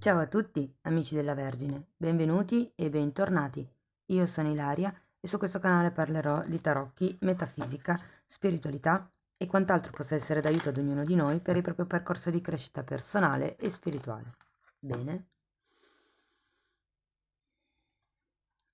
Ciao a tutti, amici della Vergine, benvenuti e bentornati. Io sono Ilaria e su questo canale parlerò di tarocchi, metafisica, spiritualità e quant'altro possa essere d'aiuto ad ognuno di noi per il proprio percorso di crescita personale e spirituale. Bene?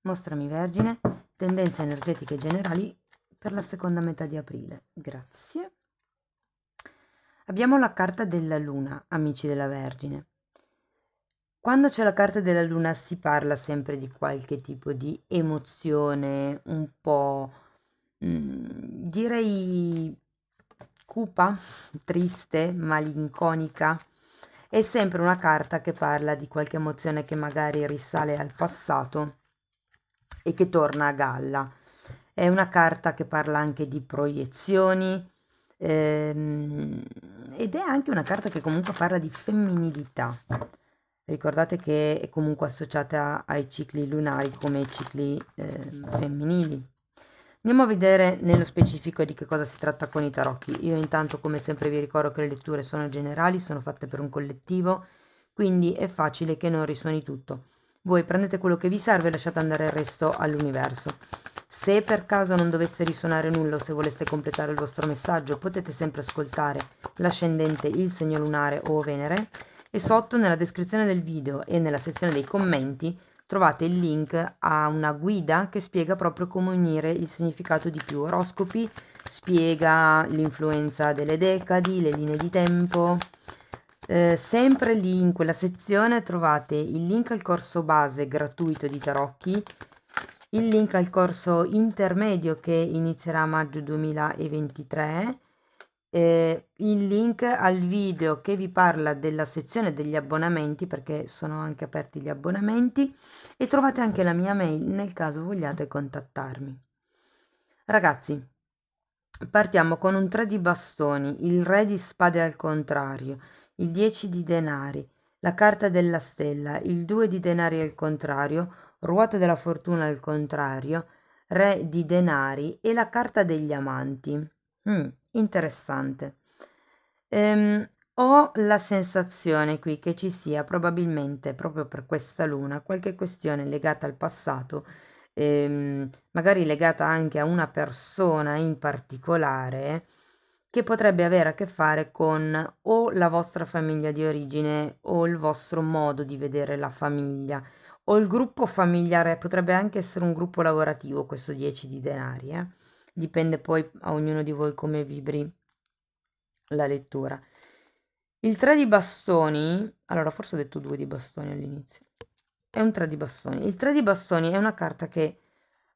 Mostrami Vergine, tendenze energetiche generali per la seconda metà di aprile. Grazie. Abbiamo la carta della Luna, amici della Vergine. Quando c'è la carta della luna si parla sempre di qualche tipo di emozione un po', direi cupa, triste, malinconica. È sempre una carta che parla di qualche emozione che magari risale al passato e che torna a galla. È una carta che parla anche di proiezioni, ehm, ed è anche una carta che comunque parla di femminilità. Ricordate che è comunque associata ai cicli lunari come ai cicli femminili. Andiamo a vedere nello specifico di che cosa si tratta con i tarocchi. Io intanto, come sempre, vi ricordo che le letture sono generali, sono fatte per un collettivo, quindi è facile che non risuoni tutto. Voi prendete quello che vi serve e lasciate andare il resto all'universo. Se per caso non dovesse risuonare nulla o se voleste completare il vostro messaggio, potete sempre ascoltare l'ascendente, il segno lunare o Venere, e sotto nella descrizione del video e nella sezione dei commenti trovate il link a una guida che spiega proprio come unire il significato di più oroscopi, spiega l'influenza delle decadi, le linee di tempo. Sempre lì in quella sezione trovate il link al corso base gratuito di tarocchi, il link al corso intermedio che inizierà a maggio 2023, il link al video che vi parla della sezione degli abbonamenti, perché sono anche aperti gli abbonamenti, e trovate anche la mia mail nel caso vogliate contattarmi. Ragazzi, partiamo con un 3 di bastoni, il re di spade al contrario, il 10 di denari, la carta della stella, il 2 di denari al contrario, ruota della fortuna al contrario, re di denari e la carta degli amanti. Interessante. Ho la sensazione qui che ci sia probabilmente, proprio per questa luna, qualche questione legata al passato, magari legata anche a una persona in particolare, che potrebbe avere a che fare con o la vostra famiglia di origine o il vostro modo di vedere la famiglia o il gruppo familiare, potrebbe anche essere un gruppo lavorativo questo 10 di denari, eh. Dipende poi a ognuno di voi come vibri la lettura. Il 3 di bastoni, allora forse ho detto 2 di bastoni all'inizio, è un 3 di bastoni. Il 3 di bastoni è una carta che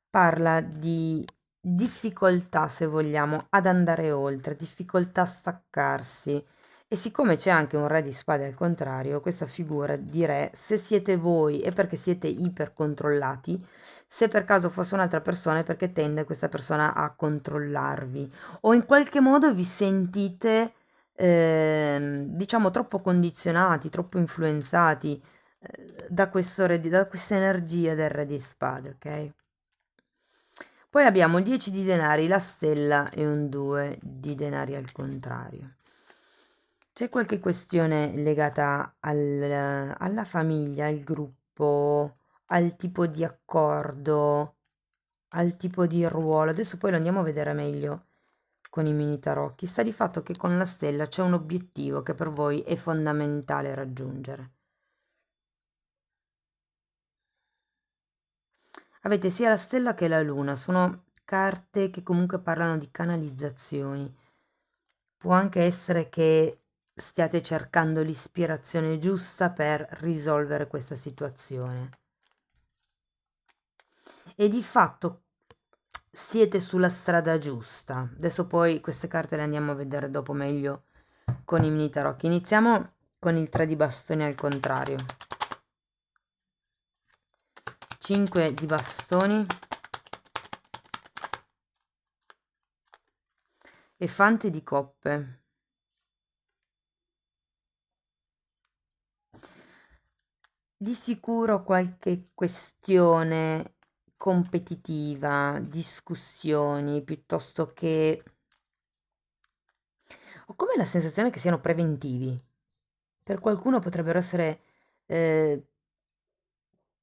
parla di difficoltà, se vogliamo, ad andare oltre, difficoltà a staccarsi. E siccome c'è anche un re di spade al contrario, questa figura di re, se siete voi è perché siete ipercontrollati, se per caso fosse un'altra persona è perché tende questa persona a controllarvi o in qualche modo vi sentite, diciamo, troppo condizionati, troppo influenzati da questo da questa energia del re di spade, ok? Poi abbiamo 10 di denari, la stella e un 2 di denari al contrario. C'è qualche questione legata alla famiglia, al gruppo, al tipo di accordo, al tipo di ruolo? Adesso poi lo andiamo a vedere meglio con i mini tarocchi. Sta di fatto che con la stella c'è un obiettivo che per voi è fondamentale raggiungere. Avete sia la stella che la luna, sono carte che comunque parlano di canalizzazioni. Può anche essere che stiate cercando l'ispirazione giusta per risolvere questa situazione. E di fatto siete sulla strada giusta. Adesso poi queste carte le andiamo a vedere dopo meglio con i mini tarocchi. Iniziamo con il 3 di bastoni al contrario. 5 di bastoni e fante di coppe. Di sicuro qualche questione competitiva, discussioni, piuttosto che... Ho come la sensazione che siano preventivi. Per qualcuno potrebbero essere eh,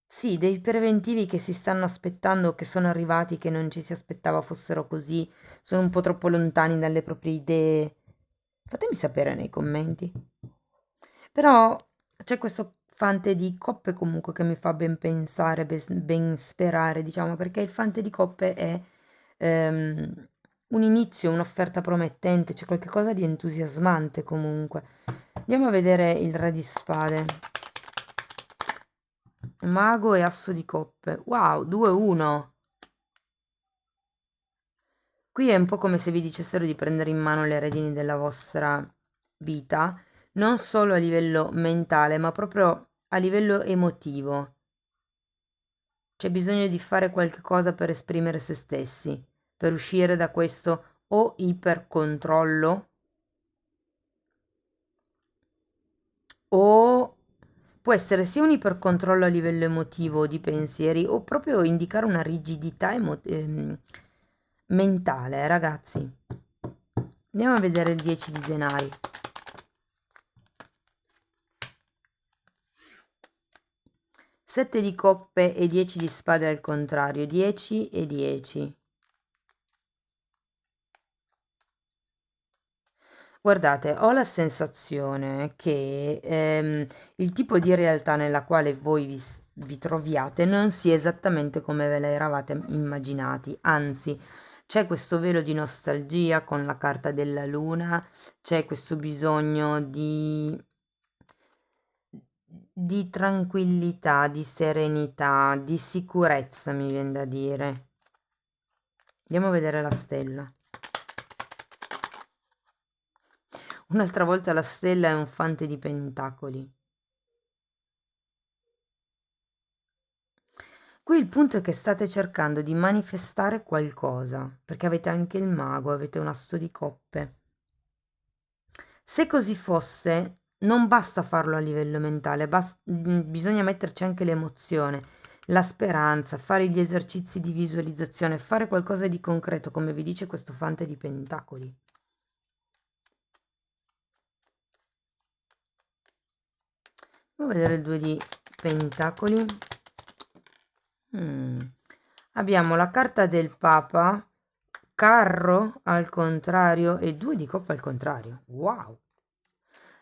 sì, dei preventivi che si stanno aspettando, che sono arrivati, che non ci si aspettava fossero così, sono un po' troppo lontani dalle proprie idee. Fatemi sapere nei commenti. Però c'è questo fante di coppe comunque che mi fa ben pensare, ben sperare, diciamo, perché il fante di coppe è ehm, un inizio, un'offerta promettente, c'è qualcosa di entusiasmante comunque. Andiamo a vedere il re di spade. Mago e asso di coppe. Wow, 2-1. Qui è un po' come se vi dicessero di prendere in mano le redini della vostra vita, non solo a livello mentale, ma proprio a livello emotivo. C'è bisogno di fare qualche cosa per esprimere se stessi, per uscire da questo o ipercontrollo o può essere sia un ipercontrollo a livello emotivo di pensieri o proprio indicare una rigidità mentale, ragazzi. Andiamo a vedere il 10 di denari. 7 di coppe e 10 di spade al contrario, 10 e 10. Guardate, ho la sensazione che il tipo di realtà nella quale voi vi troviate non sia esattamente come ve la eravate immaginati, anzi, c'è questo velo di nostalgia con la carta della luna, c'è questo bisogno di tranquillità, di serenità, di sicurezza, mi viene da dire. Andiamo a vedere la stella. Un'altra volta la stella è un fante di pentacoli. Qui il punto è che state cercando di manifestare qualcosa, perché avete anche il mago, avete un asso di coppe. Se così fosse, non basta farlo a livello mentale, bisogna metterci anche l'emozione, la speranza, fare gli esercizi di visualizzazione, fare qualcosa di concreto, come vi dice questo fante di pentacoli. Andiamo a vedere il 2 di pentacoli. Abbiamo la carta del Papa, carro al contrario e 2 di coppa al contrario. Wow!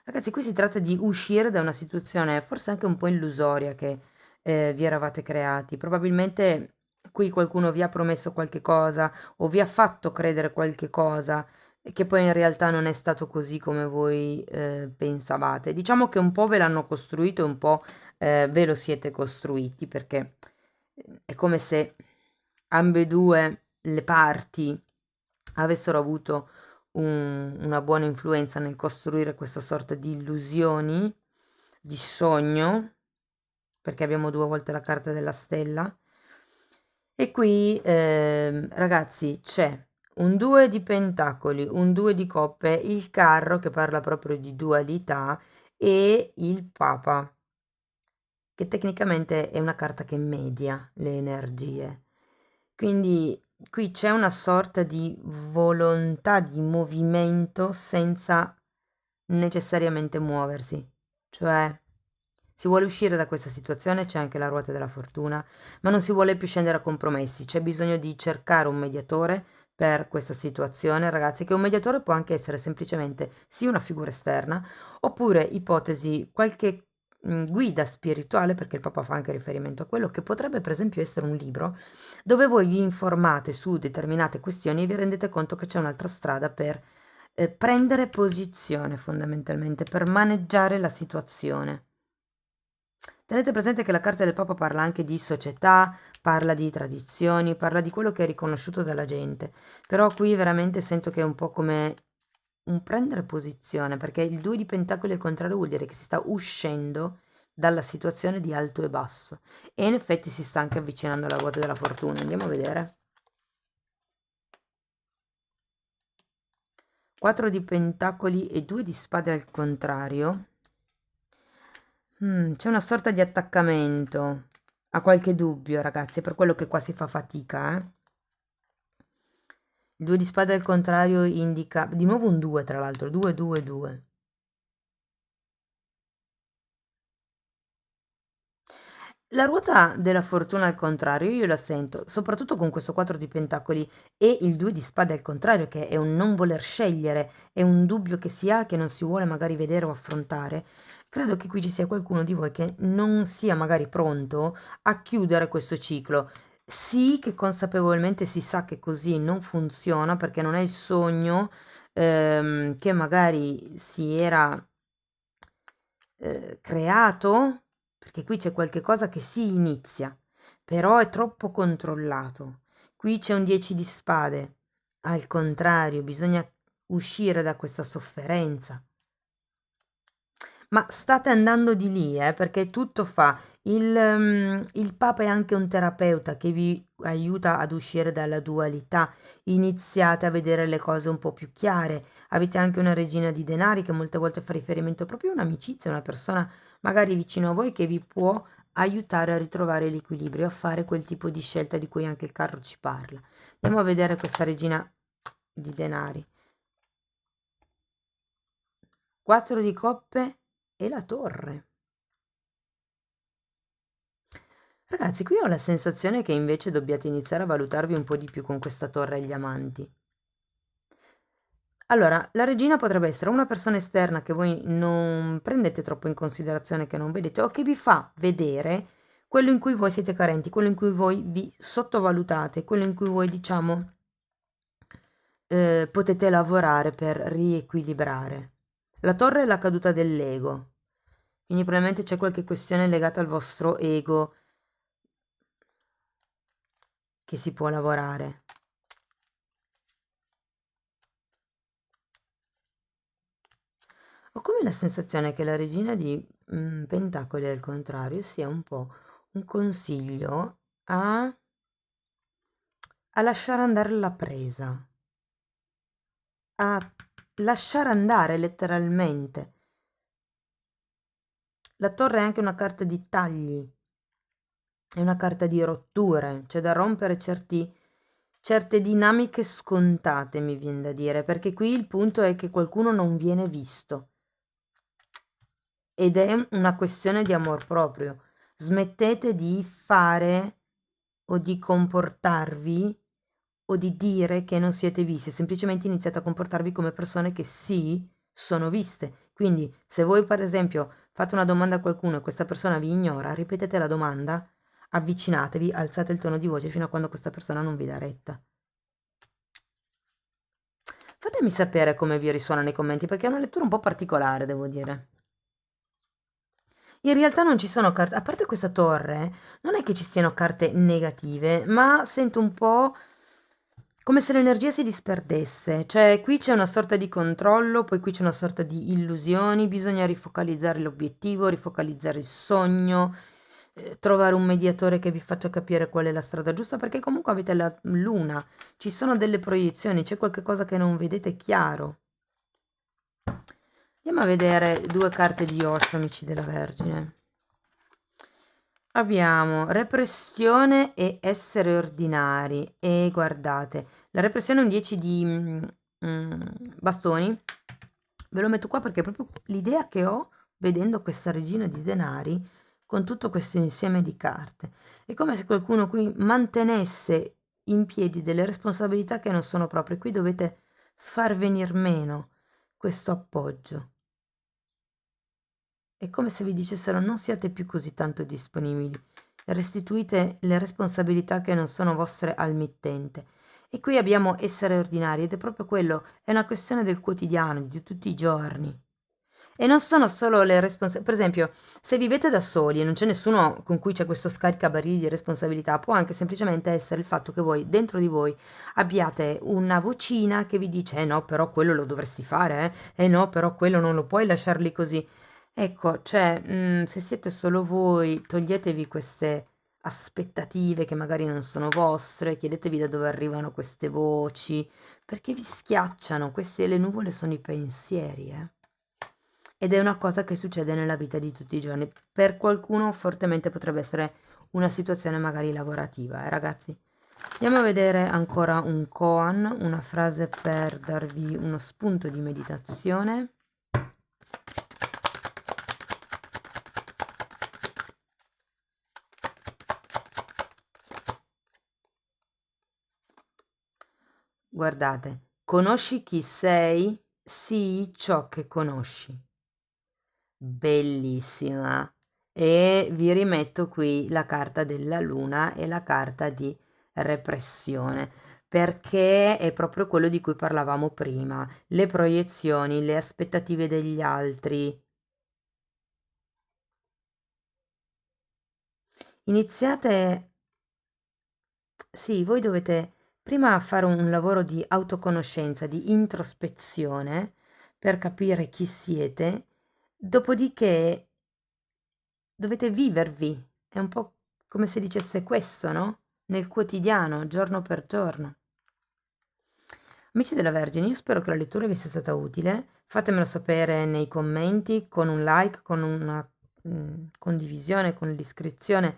Ragazzi, qui si tratta di uscire da una situazione forse anche un po' illusoria che vi eravate creati. Probabilmente qui qualcuno vi ha promesso qualche cosa o vi ha fatto credere qualche cosa e che poi in realtà non è stato così come voi pensavate. Diciamo che un po' ve l'hanno costruito e un po' ve lo siete costruiti perché è come se ambedue le parti avessero avuto una buona influenza nel costruire questa sorta di illusioni, di sogno, perché abbiamo 2 volte la carta della stella. E qui, ragazzi, c'è un 2 di pentacoli, un 2 di coppe, il carro che parla proprio di dualità e il papa, che tecnicamente è una carta che media le energie. Quindi qui c'è una sorta di volontà di movimento senza necessariamente muoversi, cioè si vuole uscire da questa situazione, c'è anche la ruota della fortuna, ma non si vuole più scendere a compromessi, c'è bisogno di cercare un mediatore per questa situazione, ragazzi, che un mediatore può anche essere semplicemente sì una figura esterna, oppure ipotesi qualche guida spirituale, perché il Papa fa anche riferimento a quello, che potrebbe per esempio essere un libro dove voi vi informate su determinate questioni e vi rendete conto che c'è un'altra strada per prendere posizione fondamentalmente, per maneggiare la situazione. Tenete presente che la carta del Papa parla anche di società, parla di tradizioni, parla di quello che è riconosciuto dalla gente, però qui veramente sento che è un po' come un prendere posizione, perché il 2 di pentacoli al contrario vuol dire che si sta uscendo dalla situazione di alto e basso e in effetti si sta anche avvicinando alla ruota della fortuna. Andiamo a vedere. 4 di pentacoli e 2 di spade al contrario. C'è una sorta di attaccamento a qualche dubbio, ragazzi, è per quello che qua si fa fatica, eh. Il 2 di spade al contrario indica di nuovo un 2, tra l'altro, 2, 2, 2. La ruota della fortuna al contrario, io la sento, soprattutto con questo 4 di pentacoli e il 2 di spade al contrario, che è un non voler scegliere, è un dubbio che si ha, che non si vuole magari vedere o affrontare. Credo che qui ci sia qualcuno di voi che non sia magari pronto a chiudere questo ciclo. Sì, che consapevolmente si sa che così non funziona perché non è il sogno che magari si era creato, perché qui c'è qualche cosa che si inizia, però è troppo controllato. Qui c'è un 10 di spade, al contrario, bisogna uscire da questa sofferenza. Ma state andando di lì, perché tutto fa. Il Papa è anche un terapeuta che vi aiuta ad uscire dalla dualità. Iniziate a vedere le cose un po' più chiare. Avete anche una regina di denari che molte volte fa riferimento proprio a un'amicizia, una persona magari vicino a voi che vi può aiutare a ritrovare l'equilibrio, a fare quel tipo di scelta di cui anche il carro ci parla. Andiamo a vedere questa regina di denari. 4 di coppe e la torre. Ragazzi, qui ho la sensazione che invece dobbiate iniziare a valutarvi un po' di più con questa torre agli amanti. Allora, la regina potrebbe essere una persona esterna che voi non prendete troppo in considerazione, che non vedete, o che vi fa vedere quello in cui voi siete carenti, quello in cui voi vi sottovalutate, quello in cui voi, diciamo, potete lavorare per riequilibrare. La torre è la caduta dell'ego, quindi probabilmente c'è qualche questione legata al vostro ego che si può lavorare. Ho come la sensazione che la regina di pentacoli al contrario sia un po' un consiglio a lasciare andare la presa, a lasciare andare letteralmente. La torre è anche una carta di tagli, è una carta di rotture, c'è da rompere certe dinamiche scontate, mi viene da dire, perché qui il punto è che qualcuno non viene visto ed è una questione di amor proprio. Smettete di fare o di comportarvi o di dire che non siete visti, semplicemente iniziate a comportarvi come persone che sì, sono viste. Quindi se voi per esempio fate una domanda a qualcuno e questa persona vi ignora, ripetete la domanda, avvicinatevi, alzate il tono di voce fino a quando questa persona non vi dà retta. Fatemi sapere come vi risuona nei commenti perché è una lettura un po' particolare, devo dire. In realtà non ci sono carte, a parte questa torre, non è che ci siano carte negative, ma sento un po' come se l'energia si disperdesse. Cioè, qui c'è una sorta di controllo, poi qui c'è una sorta di illusioni, bisogna rifocalizzare l'obiettivo, rifocalizzare il sogno, trovare un mediatore che vi faccia capire qual è la strada giusta, perché comunque avete la luna, ci sono delle proiezioni, c'è qualche cosa che non vedete chiaro. Andiamo a vedere 2 carte di Osho, amici della Vergine. Abbiamo repressione e essere ordinari. E guardate, la repressione è un 10 di bastoni. Ve lo metto qua perché è proprio l'idea che ho vedendo questa regina di denari con tutto questo insieme di carte. È come se qualcuno qui mantenesse in piedi delle responsabilità che non sono proprie. Qui dovete far venir meno questo appoggio. È come se vi dicessero non siate più così tanto disponibili, restituite le responsabilità che non sono vostre al mittente. E qui abbiamo essere ordinari ed è proprio quello, è una questione del quotidiano, di tutti i giorni. E non sono solo le responsabilità, per esempio, se vivete da soli e non c'è nessuno con cui c'è questo scaricabarili di responsabilità, può anche semplicemente essere il fatto che voi, dentro di voi, abbiate una vocina che vi dice, no, però quello lo dovresti fare, no, però quello non lo puoi lasciar lì così. Ecco, cioè, se siete solo voi, toglietevi queste aspettative che magari non sono vostre, chiedetevi da dove arrivano queste voci, perché vi schiacciano, queste le nuvole sono i pensieri, Ed è una cosa che succede nella vita di tutti i giorni. Per qualcuno fortemente potrebbe essere una situazione magari lavorativa, ragazzi? Andiamo a vedere ancora un koan, una frase per darvi uno spunto di meditazione. Guardate, conosci chi sei, sii ciò che conosci. Bellissima. E vi rimetto qui la carta della luna e la carta di repressione, perché è proprio quello di cui parlavamo prima, le proiezioni, le aspettative degli altri. Iniziate, sì, voi dovete prima fare un lavoro di autoconoscenza, di introspezione per capire chi siete, dopodiché dovete vivervi, è un po' come se dicesse questo, no? Nel quotidiano, giorno per giorno. Amici della Vergine, io spero che la lettura vi sia stata utile. Fatemelo sapere nei commenti, con un like, con una condivisione, con l'iscrizione.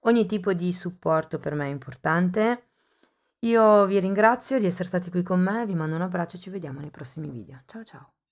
Ogni tipo di supporto per me è importante. Io vi ringrazio di essere stati qui con me, vi mando un abbraccio e ci vediamo nei prossimi video. Ciao ciao!